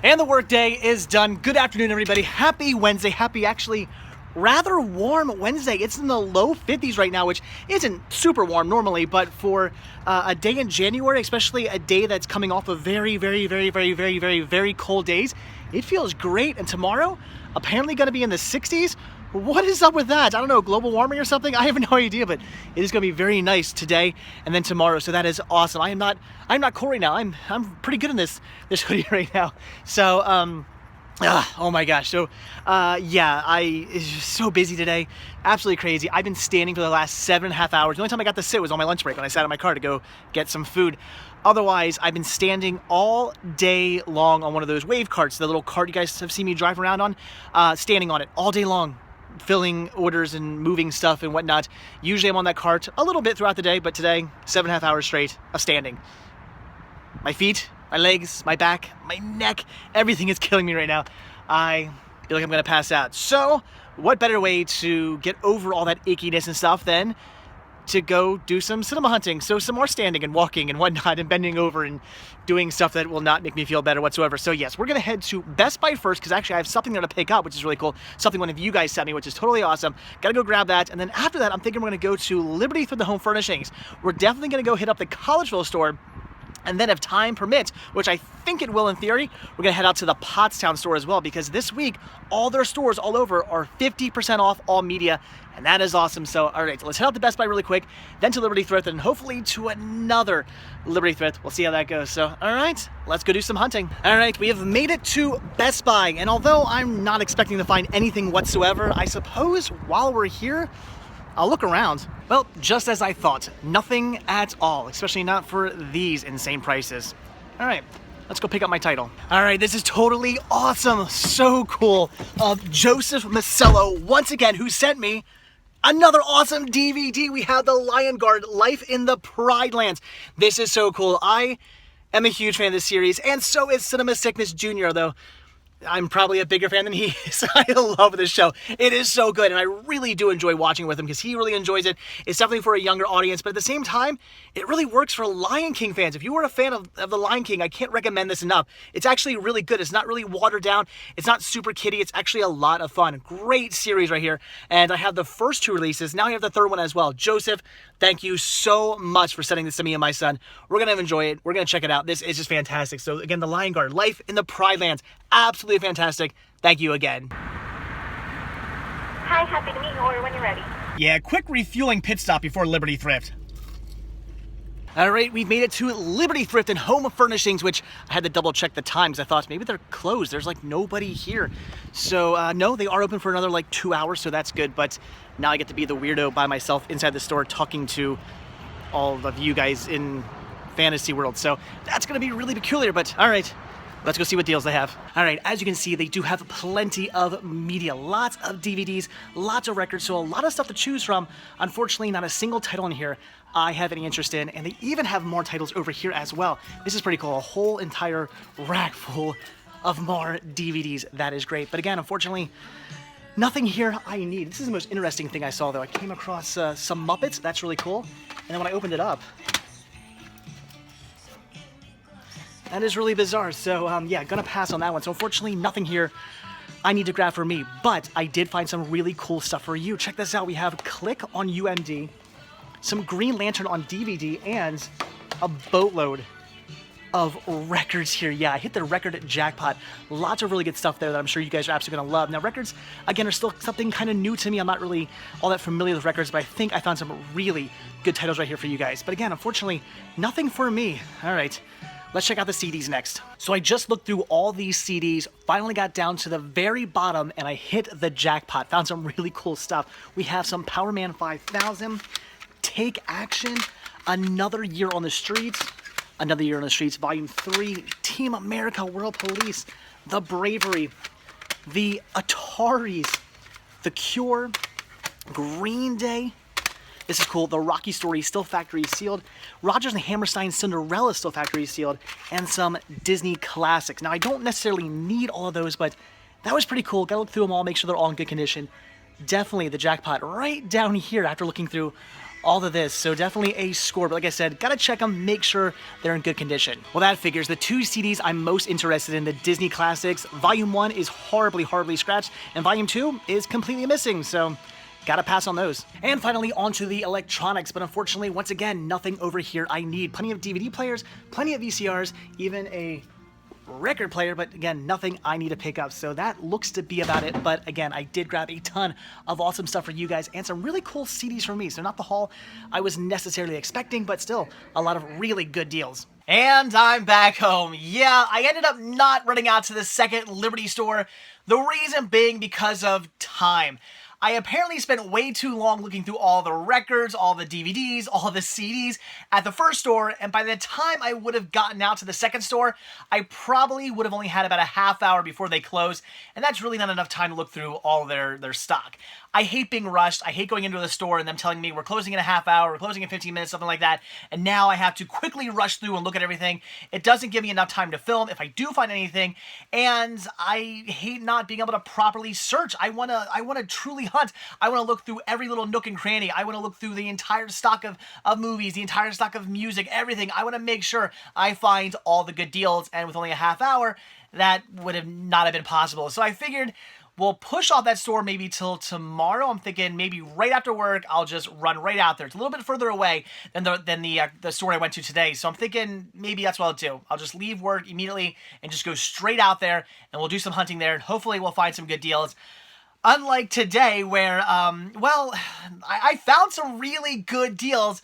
And the workday is done. Good afternoon, everybody. Happy Wednesday. Happy, actually, rather warm Wednesday. It's in the low 50s right now, which isn't super warm normally, but for a day in January, especially a day that's coming off of very cold days, it feels great. And tomorrow, apparently going to be in the 60s. What is up with that? I don't know, global warming or something? I have no idea, but it is going to be very nice today and then tomorrow. So that is awesome. I'm not cold right now. I'm pretty good in this hoodie right now. So oh my gosh. So yeah, it's just so busy today. Absolutely crazy. I've been standing for the last 7.5 hours. The only time I got to sit was on my lunch break when I sat in my car to go get some food. Otherwise, I've been standing all day long on one of those wave carts, the little cart you guys have seen me drive around on, standing on it all day long, filling orders and moving stuff and whatnot. Usually I'm on that cart a little bit throughout the day, but today, 7.5 hours straight of standing. My feet, my legs, my back, my neck, everything is killing me right now. I feel like I'm gonna pass out. So, what better way to get over all that achiness and stuff than to go do some cinema hunting. So some more standing and walking and whatnot and bending over and doing stuff that will not make me feel better whatsoever. So yes, we're gonna head to Best Buy first because actually I have something there to pick up, which is really cool. Something one of you guys sent me, which is totally awesome. Gotta go grab that. And then after that, I'm thinking we're gonna go to Liberty for the home furnishings. We're definitely gonna go hit up the Collegeville store. And then if time permits, which I think it will in theory, we're gonna head out to the Pottstown store as well because this week, all their stores all over are 50% off all media, and that is awesome. So, all right, let's head out to Best Buy really quick, then to Liberty Thrift, and hopefully to another Liberty Thrift. We'll see how that goes. So, all right, let's go do some hunting. All right, we have made it to Best Buy, and although I'm not expecting to find anything whatsoever, I suppose while we're here, I'll look around. Well, just as I thought, nothing at all, especially not for these insane prices. All right, let's go pick up my title. All right, this is totally awesome, so cool. Joseph Masello, once again, who sent me another awesome DVD. We have The Lion Guard, Life in the Pride Lands. This is so cool. I am a huge fan of this series, and so is Cinema Sickness Jr., though I'm probably a bigger fan than he is. I love this show. It is so good, and I really do enjoy watching with him because he really enjoys it. It's definitely for a younger audience, but at the same time, it really works for Lion King fans. If you were a fan of The Lion King, I can't recommend this enough. It's actually really good. It's not really watered down. It's not super kiddie. It's actually a lot of fun. Great series right here, and I have the first 2 releases. Now I have the 3rd one as well. Joseph, thank you so much for sending this to me and my son. We're going to enjoy it. We're going to check it out. This is just fantastic. So again, The Lion Guard, Life in the Pride Lands. Absolutely fantastic. Thank you again. Hi, happy to meet you or when you're ready. Yeah, quick refueling pit stop before Liberty Thrift. All right, we've made it to Liberty Thrift and Home Furnishings, which I had to double check the times. I thought maybe they're closed. There's like nobody here. So no, they are open for another like 2 hours, so that's good. But now I get to be the weirdo by myself inside the store talking to all of you guys in fantasy world. So that's gonna be really peculiar, but all right. Let's go see what deals they have. All right, as you can see, they do have plenty of media, lots of DVDs, lots of records, so a lot of stuff to choose from. Unfortunately, not a single title in here I have any interest in, and they even have more titles over here as well. This is pretty cool, a whole entire rack full of more DVDs. That is great, but again, unfortunately, nothing here I need. This is the most interesting thing I saw, though. I came across some Muppets. That's really cool, and then when I opened it up, that is really bizarre. So yeah, gonna pass on that one. So unfortunately, nothing here I need to grab for me, but I did find some really cool stuff for you. Check this out. We have Click on UMD, some Green Lantern on DVD, and a boatload of records here. Yeah, I hit the record jackpot. Lots of really good stuff there that I'm sure you guys are absolutely gonna love. Now, records, again, are still something kind of new to me. I'm not really all that familiar with records, but I think I found some really good titles right here for you guys. But again, unfortunately, nothing for me. All right. Let's check out the CDs next. So I just looked through all these CDs, finally got down to the very bottom, and I hit the jackpot. Found some really cool stuff. We have some Power Man 5000, Take Action, Another Year on the Streets, Another Year on the Streets, Volume 3, Team America, World Police, The Bravery, The Ataris, The Cure, Green Day. This is cool. The Rocky Story, still factory sealed. Rodgers and Hammerstein's Cinderella, still factory sealed. And some Disney classics. Now, I don't necessarily need all of those, but that was pretty cool. Gotta look through them all, make sure they're all in good condition. Definitely the jackpot right down here after looking through all of this, so definitely a score. But like I said, gotta check them, make sure they're in good condition. Well, that figures. The two CDs I'm most interested in, the Disney Classics, Volume 1 is horribly scratched, and Volume 2 is completely missing, so gotta pass on those. And finally, onto the electronics, but unfortunately, once again, nothing over here I need. Plenty of DVD players, plenty of VCRs, even a record player, but again, nothing I need to pick up. So that looks to be about it. But again, I did grab a ton of awesome stuff for you guys and some really cool CDs for me. So not the haul I was necessarily expecting, but still a lot of really good deals. And I'm back home. Yeah, I ended up not running out to the second Liberty store. The reason being because of time. I apparently spent way too long looking through all the records, all the DVDs, all the CDs at the first store, and by the time I would have gotten out to the second store, I probably would have only had about a half hour before they closed, and that's really not enough time to look through all their stock. I hate being rushed. I hate going into the store and them telling me we're closing in a half hour, we're closing in 15 minutes, something like that, and now I have to quickly rush through and look at everything. It doesn't give me enough time to film if I do find anything, and I hate not being able to properly search. I wanna truly hunt. I want to look through every little nook and cranny. I want to look through the entire stock of movies, the entire stock of music, everything. I want to make sure I find all the good deals, and with only a half hour, that would have not have been possible. So I figured we'll push off that store maybe till tomorrow. I'm thinking maybe right after work, I'll just run right out there. It's a little bit further away than the store I went to today. So I'm thinking maybe that's what I'll do. I'll just leave work immediately and just go straight out there, and we'll do some hunting there, and hopefully we'll find some good deals. Unlike today where, well, I found some really good deals.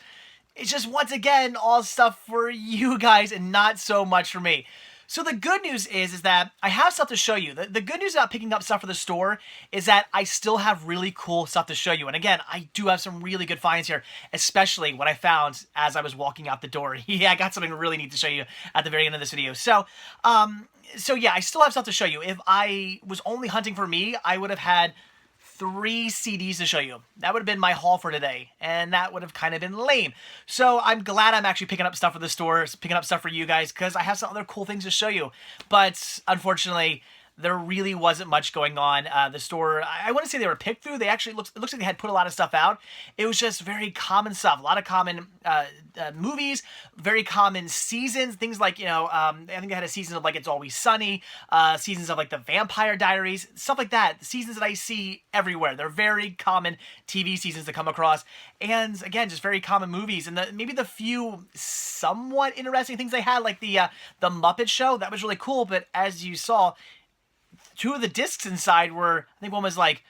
It's just, once again, all stuff for you guys and not so much for me. So the good news is that I have stuff to show you. The good news about picking up stuff for the store is that I still have really cool stuff to show you. And again, I do have some really good finds here, especially what I found as I was walking out the door. Yeah, I got something really neat to show you at the very end of this video. So yeah, I still have stuff to show you. If I was only hunting for me, I would have had 3 CDs to show you. That would have been my haul for today, and that would have kind of been lame. So I'm glad I'm actually picking up stuff for the stores, picking up stuff for you guys, because I have some other cool things to show you. But unfortunately, there really wasn't much going on. The store, I wouldn't say they were picked through. It looks like they had put a lot of stuff out. It was just very common stuff. A lot of common movies, very common seasons. Things like, I think they had a season of like It's Always Sunny, seasons of like The Vampire Diaries, stuff like that. Seasons that I see everywhere. They're very common TV seasons to come across. And again, just very common movies. And maybe the few somewhat interesting things they had, like the Muppet Show, that was really cool. But as you saw, 2 of the discs inside were, I think one was like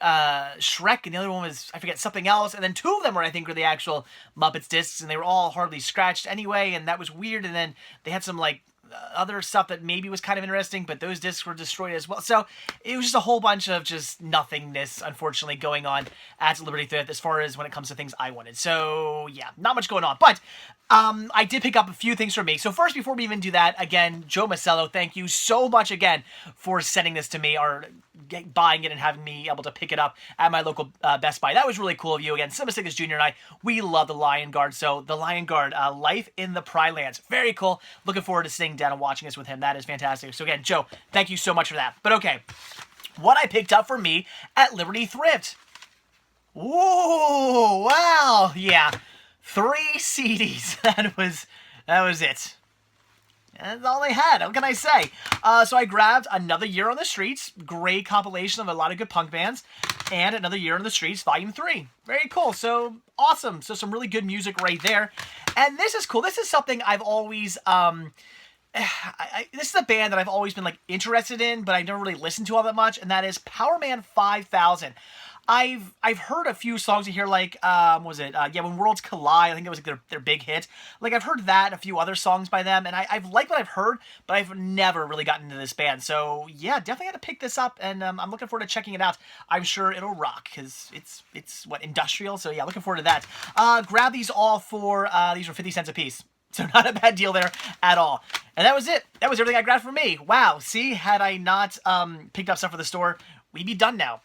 Shrek, and the other one was, I forget, something else. And then 2 of them were, I think, were the actual Muppets discs, and they were all hardly scratched anyway, and that was weird. And then they had some like other stuff that maybe was kind of interesting, but those discs were destroyed as well. So it was just a whole bunch of just nothingness, unfortunately, going on at Liberty Thrift as far as when it comes to things I wanted. So yeah, not much going on, but I did pick up a few things for me. So first, before we even do that, again, Joe Macello, thank you so much again for sending this to me, or buying it and having me able to pick it up at my local Best Buy. That was really cool of you. Again, Simasigus Jr. and I, we love the Lion Guard. So the Lion Guard, Life in the Pry Lands. Very cool. Looking forward to sitting down and watching this with him. That is fantastic. So again, Joe, thank you so much for that. But okay, what I picked up for me at Liberty Thrift. Ooh, wow. Yeah. 3 CDs. That was it. That's all they had. What can I say? So I grabbed Another Year on the Streets. Great compilation of a lot of good punk bands. And Another Year on the Streets, Volume 3. Very cool. So, awesome. So, some really good music right there. And this is cool. This is something I've always... this is a band that I've always been like interested in, but I never really listened to all that much. And that is Power Man 5000. I've heard a few songs in here, like, When Worlds Collide. I think that was like their big hit. Like, I've heard that, a few other songs by them, and I've liked what I've heard, but I've never really gotten into this band. So, yeah, definitely had to pick this up, and I'm looking forward to checking it out. I'm sure it'll rock, because it's industrial, so yeah, looking forward to that. Grab these all for, these were 50 cents a piece. So not a bad deal there at all. And that was it. That was everything I grabbed for me. Wow, see, had I not picked up stuff for the store, we'd be done now.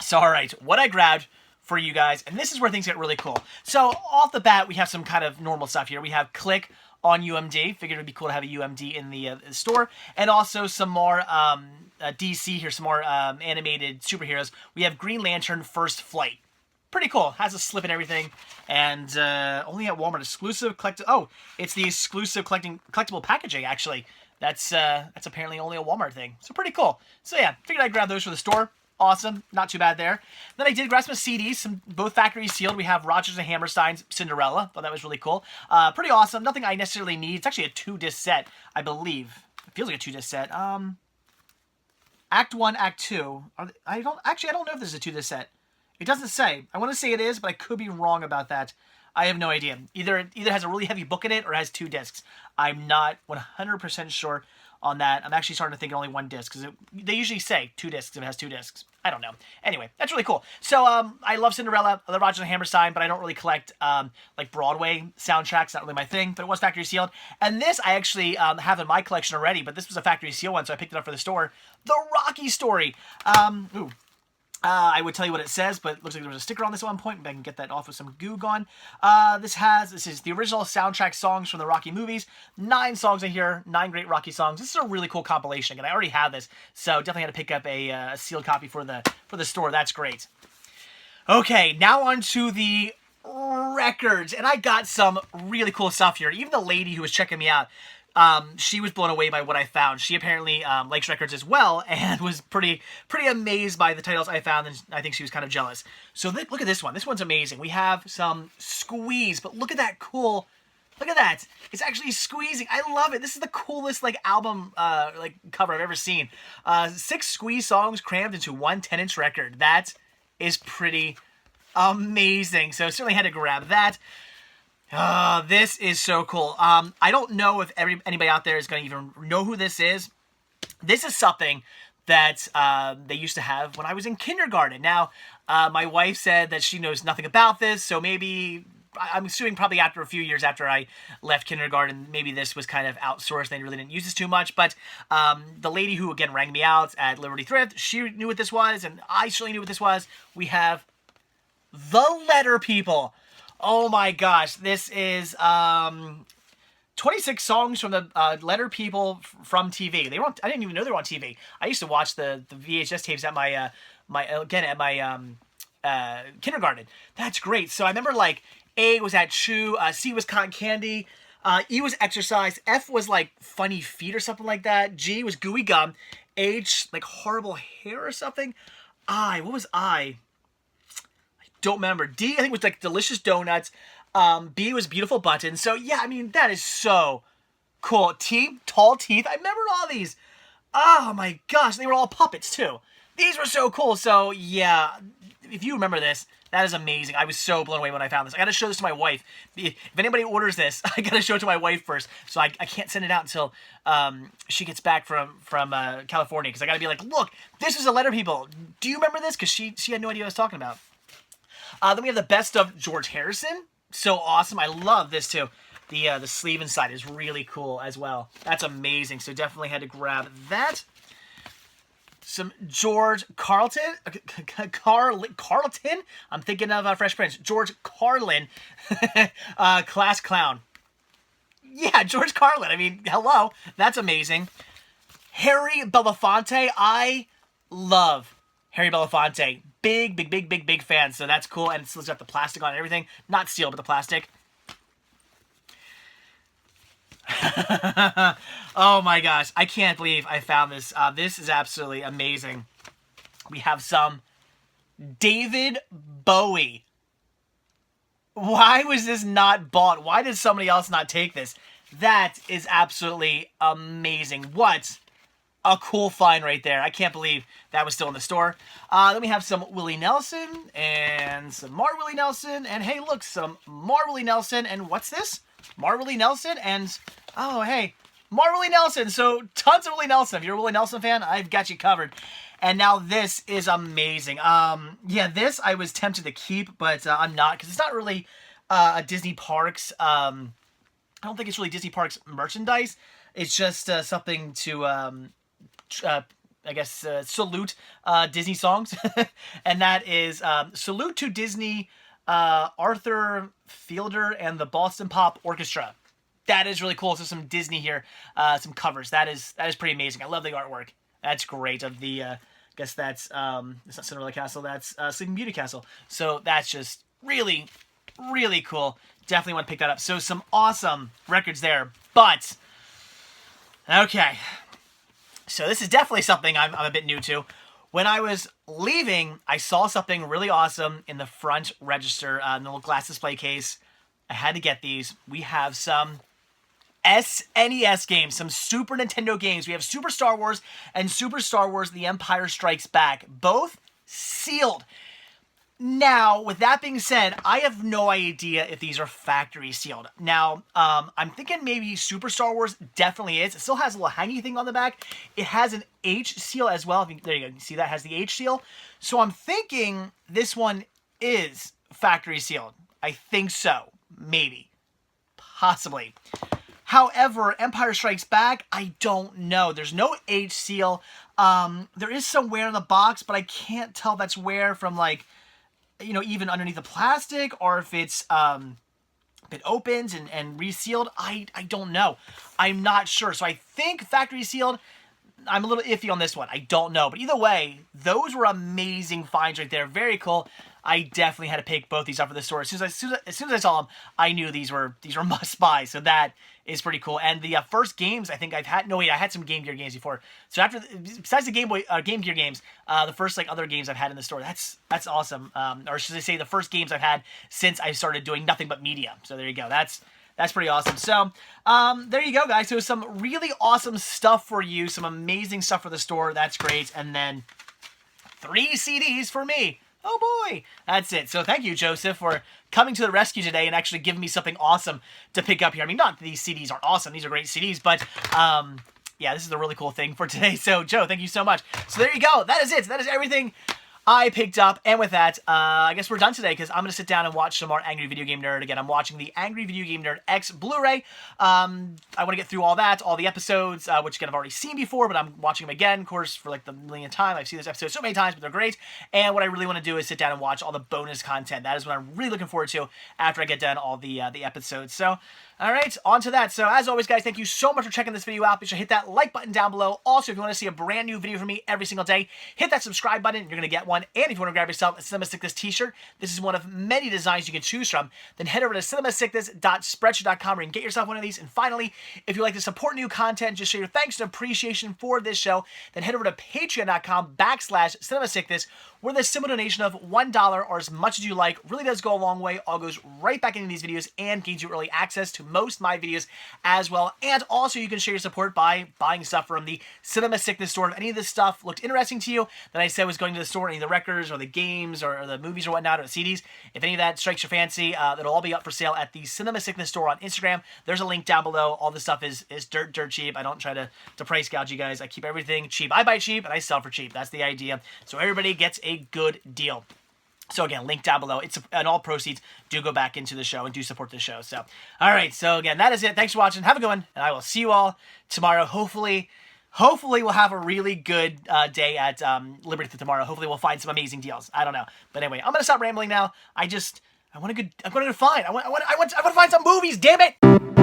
So, all right, what I grabbed for you guys, and this is where things get really cool. So, off the bat, we have some kind of normal stuff here. We have Click on UMD. Figured it would be cool to have a UMD in the store. And also some more DC here, some more animated superheroes. We have Green Lantern First Flight. pretty cool. Has a slip and everything, and only at Walmart. Exclusive Oh, it's the exclusive collectible packaging. Actually, that's apparently only a Walmart thing. So pretty cool. So yeah, figured I'd grab those for the store. Awesome, not too bad there. Then I did grab some CDs, both factory sealed. We have Rodgers and Hammerstein's Cinderella. Thought that was really cool. Pretty awesome. Nothing I necessarily need. It's actually a 2-disc set, I believe. It feels like a 2-disc set. Act 1, Act 2. I don't know if this is a 2-disc set. It doesn't say. I want to say it is, but I could be wrong about that. I have no idea. Either has a really heavy book in it or has 2 discs. I'm not 100% sure on that. I'm actually starting to think only 1 disc, because they usually say 2 discs if it has 2 discs. I don't know. Anyway, that's really cool. So I love Cinderella, I love Rodgers and Hammerstein, but I don't really collect like Broadway soundtracks. Not really my thing, but it was factory sealed. And this I actually have in my collection already, but this was a factory seal one, so I picked it up for the store. The Rocky Story. I would tell you what it says, but it looks like there was a sticker on this at one point. Maybe I can get that off with some goo gone. This is the original soundtrack songs from the Rocky movies. 9 songs in here, 9 great Rocky songs. This is a really cool compilation, and I already have this, so definitely had to pick up a sealed copy for the store. That's great. Okay, now on to the records, and I got some really cool stuff here. Even the lady who was checking me out, she was blown away by what I found. She apparently likes records as well, and was pretty amazed by the titles I found, and I think she was kind of jealous. So look at this one. This one's amazing. We have some Squeeze, but look at that cool. Look at that. It's actually squeezing. I love it. This is the coolest album cover I've ever seen. 6 Squeeze songs crammed into one 10-inch record. That is pretty amazing. So certainly had to grab that. This is so cool. I don't know if anybody out there is going to even know who this is. This is something that they used to have when I was in kindergarten. Now, my wife said that she knows nothing about this, so maybe, I'm assuming probably after a few years after I left kindergarten, maybe this was kind of outsourced. They really didn't use this too much, but the lady who, again, rang me out at Liberty Thrift, she knew what this was, and I surely knew what this was. We have The Letter People. Oh my gosh, this is 26 songs from the Letter People from TV. They were I didn't even know they were on TV. I used to watch the VHS tapes at my kindergarten. That's great. So I remember A was at Chew, C was Cotton Candy, E was Exercise, F was Funny Feet or something like that, G was Gooey Gum, H Horrible Hair or something. I, what was I? Don't remember. D, I think, was Delicious Donuts. B was Beautiful Buttons. So, yeah, I mean, that is so cool. T, Tall Teeth. I remember all these. Oh, my gosh. They were all puppets, too. These were so cool. So, yeah, if you remember this, that is amazing. I was so blown away when I found this. I got to show this to my wife. If anybody orders this, I got to show it to my wife first. So I can't send it out until she gets back from California. Because I got to be like, look, this is a Letter People. Do you remember this? Because she had no idea what I was talking about. Then we have the Best of George Harrison. So awesome. I love this too. The sleeve inside is really cool as well. That's amazing. So definitely had to grab that. Some George Carlton. Carlton? I'm thinking of Fresh Prince. George Carlin. Class Clown. Yeah, George Carlin. I mean, hello. That's amazing. Harry Belafonte. I love Harry Belafonte. Big fan. So that's cool. And it's got the plastic on and everything. Not steel, but the plastic. Oh my gosh. I can't believe I found this. This is absolutely amazing. We have some David Bowie. Why was this not bought? Why did somebody else not take this? That is absolutely amazing. What a cool find right there. I can't believe that was still in the store. Then we have some Willie Nelson and some more Willie Nelson. And hey, look, some more Willie Nelson. And what's this? More Willie Nelson and, oh, hey, more Willie Nelson. So tons of Willie Nelson. If you're a Willie Nelson fan, I've got you covered. And now this is amazing. Yeah, this I was tempted to keep, but I'm not, because it's not really a Disney Parks. I don't think it's really Disney Parks merchandise. It's just something to, I guess, salute Disney songs. And that is Salute to Disney, Arthur Fielder and the Boston Pop Orchestra. That is really cool. So some Disney here, some covers. That is pretty amazing. I love the artwork. That's great of the guess that's, it's not Cinderella Castle, that's Sleeping Beauty Castle. So that's just really, really cool. Definitely want to pick that up. So some awesome records there. But, okay. So this is definitely something I'm a bit new to. When I was leaving, I saw something really awesome in the front register, in the little glass display case. I had to get these. We have some SNES games, some Super Nintendo games. We have Super Star Wars and Super Star Wars The Empire Strikes Back, both sealed. Now, with that being said, I have no idea if these are factory sealed. Now, I'm thinking maybe Super Star Wars definitely is. It still has a little hangy thing on the back. It has an H seal as well. There you go. You see that has the H seal. So I'm thinking this one is factory sealed. I think so. Maybe. Possibly. However, Empire Strikes Back, I don't know. There's no H seal. There is some wear in the box, but I can't tell that's wear from, like, you know, even underneath the plastic, or if it's been opened and resealed. I don't know. I'm not sure. So I think factory sealed. I'm a little iffy on this one. I don't know. But either way, those were amazing finds right there. Very cool. I definitely had to pick both these up for the store. As soon as I saw them, I knew these were must buy. So that is pretty cool. And the first games I think I've had. No, wait, I had some Game Gear games before. So besides the Game Gear games, the first like other games I've had in the store. That's awesome. Or should I say the first games I've had since I started doing nothing but media. So there you go. That's pretty awesome. So, there you go, guys. So some really awesome stuff for you. Some amazing stuff for the store. That's great. And then 3 CDs for me. Oh, boy. That's it. So thank you, Joseph, for coming to the rescue today and actually giving me something awesome to pick up here. I mean, not that these CDs aren't awesome. These are great CDs, but, yeah, this is a really cool thing for today. So, Joe, thank you so much. So there you go. That is it. That is everything I picked up, and with that, I guess we're done today, because I'm going to sit down and watch some more Angry Video Game Nerd. Again, I'm watching the Angry Video Game Nerd X Blu-ray. I want to get through all that, all the episodes, which again, I've already seen before, but I'm watching them again, of course, for like the millionth time. I've seen this episode so many times, but they're great. And what I really want to do is sit down and watch all the bonus content. That is what I'm really looking forward to after I get done all the episodes. So, all right, on to that. So, as always, guys, thank you so much for checking this video out. Be sure to hit that like button down below. Also, if you want to see a brand new video from me every single day, hit that subscribe button. You're going to get one. And if you want to grab yourself a Cinema Sickness t-shirt, this is one of many designs you can choose from, then head over to cinemasickness.spreadshirt.com where you can get yourself one of these. And finally, if you'd like to support new content, just show your thanks and appreciation for this show, then head over to patreon.com/cinemasickness, where the simple donation of $1 or as much as you like really does go a long way. All goes right back into these videos and gains you early access to most of my videos as well. And also, you can show your support by buying stuff from the Cinema Sickness store. If any of this stuff looked interesting to you that I said was going to the store, any of the records or the games or the movies or whatnot, or the CDs, if any of that strikes your fancy, that'll all be up for sale at the Cinema Sickness store on Instagram. There's a link down below. All this stuff is dirt cheap. I don't try to price gouge you guys. I keep everything cheap. I buy cheap and I sell for cheap. That's the idea. So everybody gets a good deal. So again, link down below. And all proceeds do go back into the show and do support the show. So, all right. So again, that is it. Thanks for watching. Have a good one. And I will see you all tomorrow. Hopefully we'll have a really good day at Liberty tomorrow. Hopefully we'll find some amazing deals. I don't know. But anyway, I'm going to stop rambling now. I want a good find. I want to find some movies, damn it.